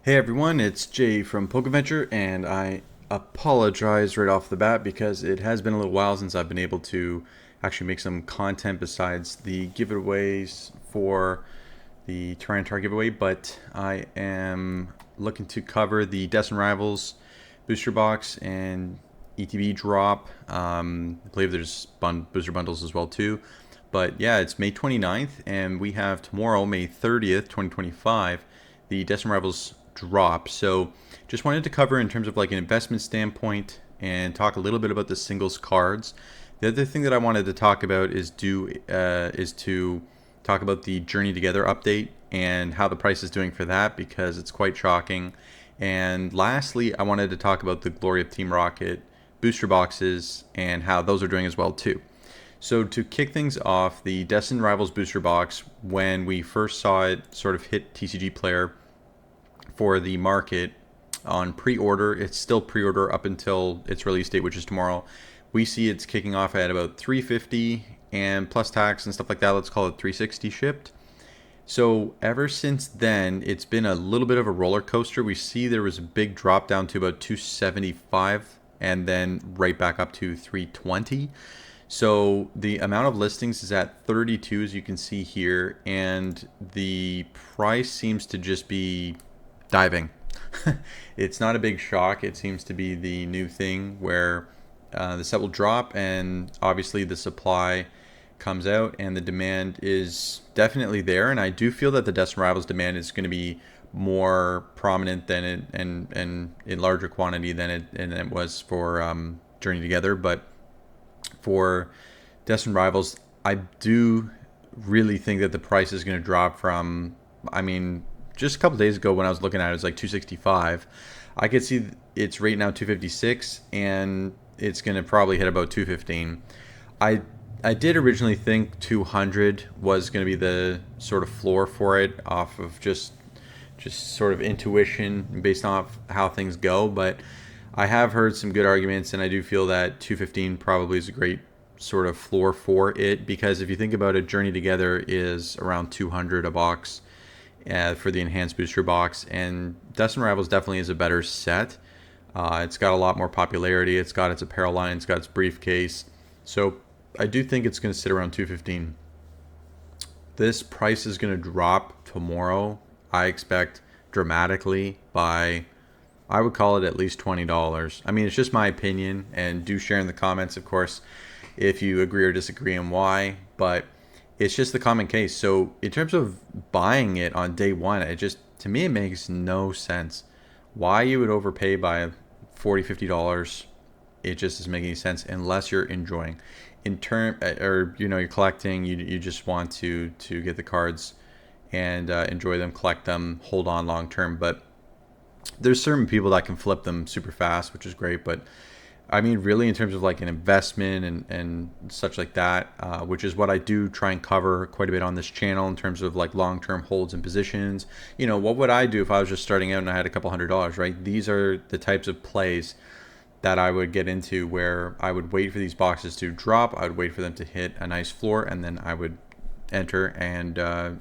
Hey everyone, it's Jay from PokeVenture, and I apologize right off the bat because it has been a little while since I've been able to actually make some content besides the giveaways for the Tyranitar giveaway. But I am looking to cover the Destined Rivals booster box and ETB drop. I believe there's booster bundles as well too. But yeah, it's May 29th, and we have tomorrow, May 30th, 2025, the Destined Rivals drop. So just wanted to cover in terms of like an investment standpoint and talk a little bit about the singles cards. The other thing that I wanted to talk about is to talk about the Journey Together update and how the price is doing for that, because it's quite shocking. And lastly, I wanted to talk about the Glory of Team Rocket booster boxes and how those are doing as well too. So to kick things off, the Destined Rivals booster box, when we first saw it sort of hit TCG Player for the market on pre-order, it's still pre-order up until its release date, which is tomorrow. We see it's kicking off at about 350 and plus tax and stuff like that. Let's call it 360 shipped. So ever since then, it's been a little bit of a roller coaster. We see there was a big drop down to about 275 and then right back up to 320. So the amount of listings is at 32, as you can see here, and the price seems to just be diving. It's not a big shock. It seems to be the new thing where the set will drop, and obviously the supply comes out, and the demand is definitely there. And I do feel that the Destined Rivals demand is going to be more prominent than it and in larger quantity than it was for Journey Together. But for Destined Rivals, I do really think that the price is going to drop from, I mean, just a couple days ago when I was looking at it, it was like 265. I could see it's right now 256, and it's going to probably hit about 215. I I did originally think 200 was going to be the sort of floor for it, off of just sort of intuition based off how things go, but I have heard some good arguments, and I do feel that 215 probably is a great sort of floor for it, because if you think about it, Journey Together is around 200 a box for the enhanced booster box, and Destined Rivals definitely is a better set. It's got a lot more popularity. It's got its apparel line. It's got its briefcase. So I do think it's going to sit around 215. This price is going to drop tomorrow. I expect dramatically by, I would call it at least $20. I mean, it's just my opinion, and do share in the comments, of course, if you agree or disagree and why. But it's just the common case. So in terms of buying it on day one, it just, to me, it makes no sense. Why you would overpay by $40, $50, it just doesn't make any sense unless you're enjoying. In turn, or you're collecting, you just want to get the cards and enjoy them, collect them, hold on long term. But there's certain people that can flip them super fast, which is great. But I mean, really, in terms of like an investment and such like that, which is what I do try and cover quite a bit on this channel in terms of like long-term holds and positions. What would I do if I was just starting out and I had a couple $100, right? These are the types of plays that I would get into, where I would wait for these boxes to drop. I would wait for them to hit a nice floor, and then I would enter and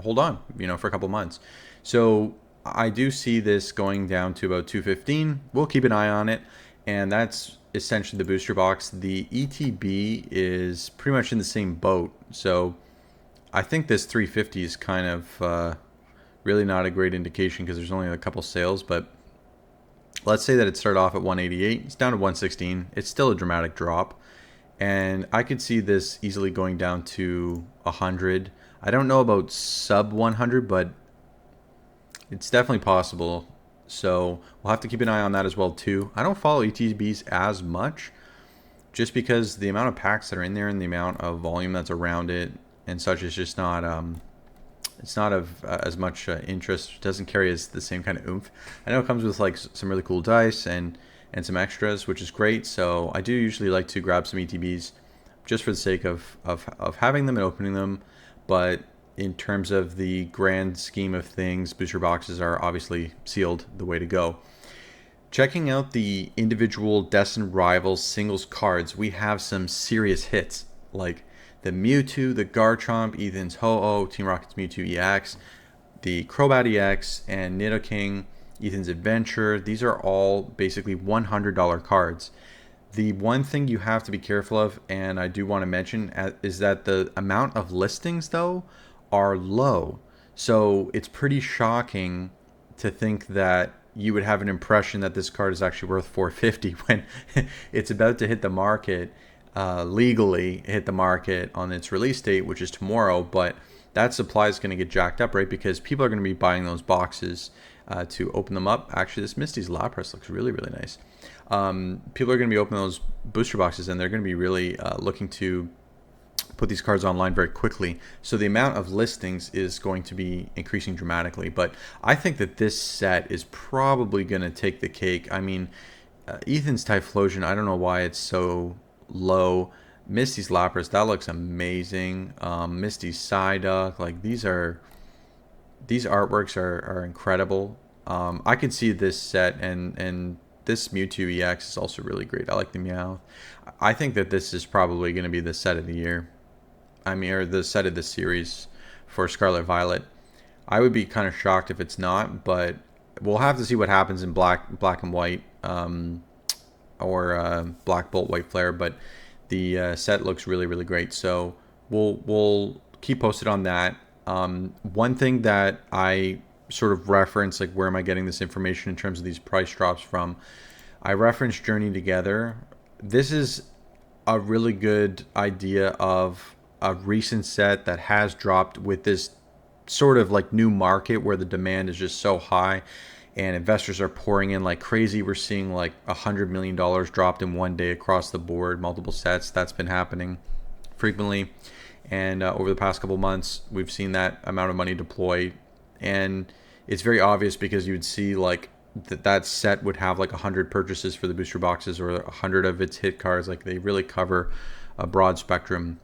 hold on, for a couple months. So I do see this going down to about 215. We'll keep an eye on it, and that's essentially the booster box. The ETB is pretty much in the same boat, so I think this 350 is kind of really not a great indication, because there's only a couple sales. But let's say that it started off at 188, it's down to 116. It's still a dramatic drop, and I could see this easily going down to 100. I don't know about sub 100, but it's definitely possible. So we'll have to keep an eye on that as well too. I don't follow ETBs as much, just because the amount of packs that are in there and the amount of volume that's around it and such is just not it's not of as much interest. It doesn't carry as the same kind of oomph. I know it comes with like some really cool dice and some extras, which is great. So I do usually like to grab some ETBs just for the sake of having them and opening them. But in terms of the grand scheme of things, booster boxes are obviously sealed the way to go. Checking out the individual Destined Rivals singles cards, we have some serious hits, like the Mewtwo, the Garchomp, Ethan's Ho-Oh, Team Rocket's Mewtwo EX, the Crobat EX, and Nidoking Ethan's Adventure. These are all basically $100 cards. The one thing you have to be careful of, and I do want to mention, is that the amount of listings, though, are low. So it's pretty shocking to think that you would have an impression that this card is actually worth 450 when it's about to hit the market, legally hit the market on its release date, which is tomorrow. But that supply is going to get jacked up, right? Because people are going to be buying those boxes to open them up. Actually, this Misty's Lapras looks really, really nice. People are going to be opening those booster boxes, and they're going to be really looking to put these cards online very quickly. So the amount of listings is going to be increasing dramatically. But I think that this set is probably going to take the cake. I mean, Ethan's Typhlosion, I don't know why it's so low. Misty's Lapras, that looks amazing. Misty's Psyduck, like these artworks are incredible. I could see this set, and this Mewtwo EX is also really great. I like the Meowth. I think that this is probably going to be the set of the year. I mean, or the set of the series for Scarlet Violet. I would be kind of shocked if it's not, but we'll have to see what happens in Black and White, or Black Bolt, White Flare. But the set looks really, really great. So we'll keep posted on that. One thing that I sort of reference, like where am I getting this information in terms of these price drops from, I referenced Journey Together. This is a really good idea of a recent set that has dropped with this sort of like new market where the demand is just so high and investors are pouring in like crazy. We're seeing like $100 million dropped in one day across the board, multiple sets. That's been happening frequently. And over the past couple months, we've seen that amount of money deployed. And it's very obvious because you would see like that set would have like 100 purchases for the booster boxes or 100 of its hit cards. Like they really cover a broad spectrum.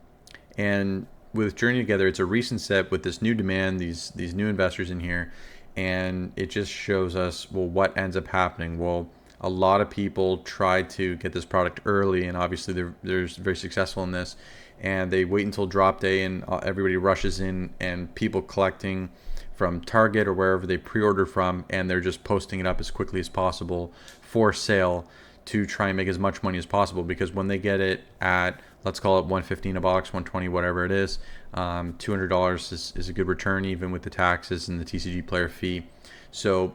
And with Journey Together, it's a recent set with this new demand, these new investors in here. And it just shows us, well, what ends up happening. Well, a lot of people try to get this product early, and obviously they're very successful in this. And they wait until drop day, and everybody rushes in, and people collecting from Target or wherever they pre-ordered from, and they're just posting it up as quickly as possible for sale to try and make as much money as possible. Because when they get it at, let's call it $115 a box, $120, whatever it is, $200 is a good return, even with the taxes and the TCG player fee. So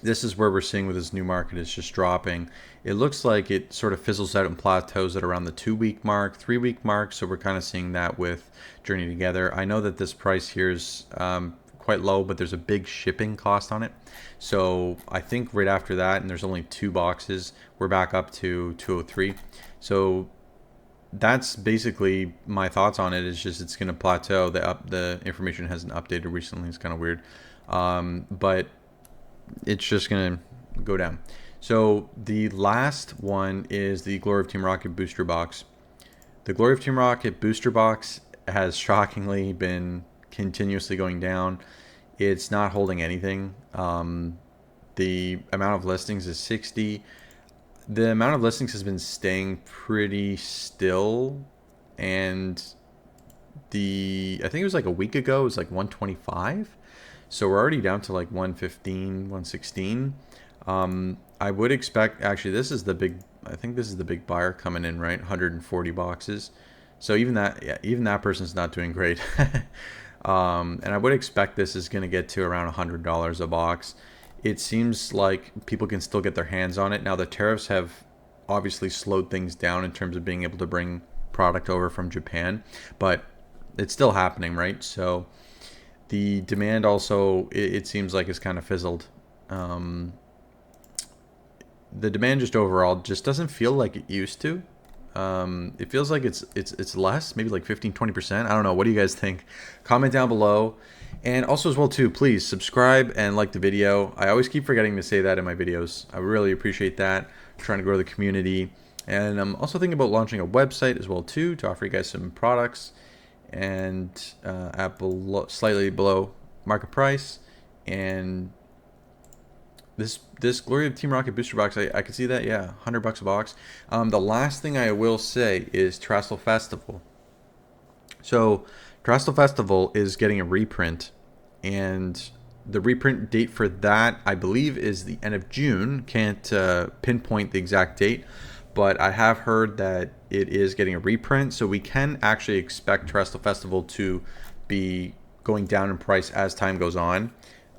this is where we're seeing with this new market is just dropping. It looks like it sort of fizzles out and plateaus at around the 2-week mark, 3-week mark. So we're kind of seeing that with Journey Together. I know that this price here is quite low, but there's a big shipping cost on it. So I think right after that, and there's only 2 boxes, we're back up to 203. So that's basically my thoughts on it. Is just it's going to plateau. The information hasn't updated recently. It's kind of weird, but it's just going to go down. So the last one is the Glory of Team Rocket booster box. The Glory of Team Rocket booster box has shockingly been continuously going down. It's not holding anything. The amount of listings is 60. The amount of listings has been staying pretty still, and I think it was like a week ago, it was like 125. So we're already down to like 115, 116. I would expect, actually, I think this is the big buyer coming in, right? 140 boxes. So even that person's not doing great. And I would expect this is going to get to around $100 a box. It seems like people can still get their hands on it. Now, the tariffs have obviously slowed things down in terms of being able to bring product over from Japan, but it's still happening, right? So the demand also, it seems like, is kind of fizzled. The demand just overall just doesn't feel like it used to. It feels like it's less, maybe like 15-20%. I don't know. What do you guys think? Comment down below. And also as well too, please subscribe and like the video. I always keep forgetting to say that in my videos. I really appreciate that. I'm trying to grow the community. And I'm also thinking about launching a website as well too, to offer you guys some products and at slightly below market price. And this Glory of Team Rocket booster box, I could see that, yeah, $100 a box. The last thing I will say is Terrestrial Festival. So Terrestrial Festival is getting a reprint, and the reprint date for that, I believe, is the end of June. Can't pinpoint the exact date, but I have heard that it is getting a reprint, so we can actually expect Terrestrial Festival to be going down in price as time goes on.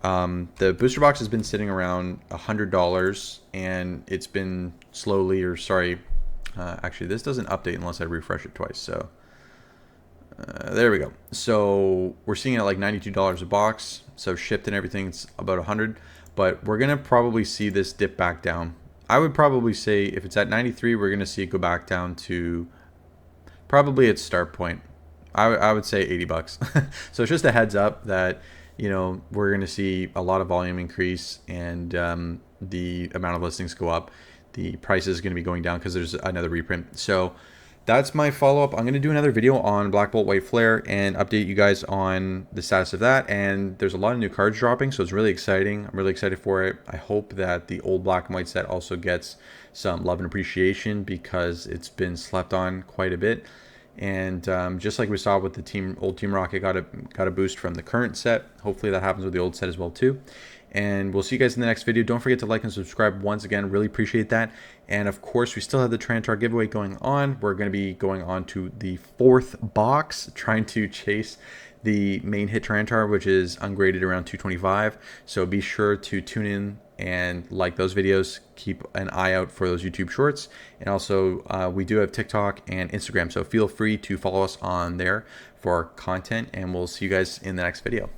The booster box has been sitting around $100, and it's been slowly, or sorry, actually this doesn't update unless I refresh it twice. So there we go. So we're seeing it at like $92 a box. So shipped and everything, it's about 100. But we're gonna probably see this dip back down. I would probably say if it's at 93, we're gonna see it go back down to probably its start point. I would say 80 bucks. So it's just a heads up that, you know, we're going to see a lot of volume increase, and the amount of listings go up. The price is going to be going down because there's another reprint. So that's my follow-up. I'm going to do another video on Black Bolt White Flare and update you guys on the status of that. And there's a lot of new cards dropping, so it's really exciting. I'm really excited for it. I hope that the old Black and White set also gets some love and appreciation, because it's been slept on quite a bit. And just like we saw with the old Team Rocket got a boost from the current set. Hopefully that happens with the old set as well too. And we'll see you guys in the next video. Don't forget to like and subscribe once again. Really appreciate that. And of course, we still have the Trantar giveaway going on. We're going to be going on to the 4th box, trying to chase the main hit Trantar, which is ungraded around 225. So be sure to tune in and like those videos. Keep an eye out for those YouTube shorts. And also, we do have TikTok and Instagram, so feel free to follow us on there for our content. And we'll see you guys in the next video.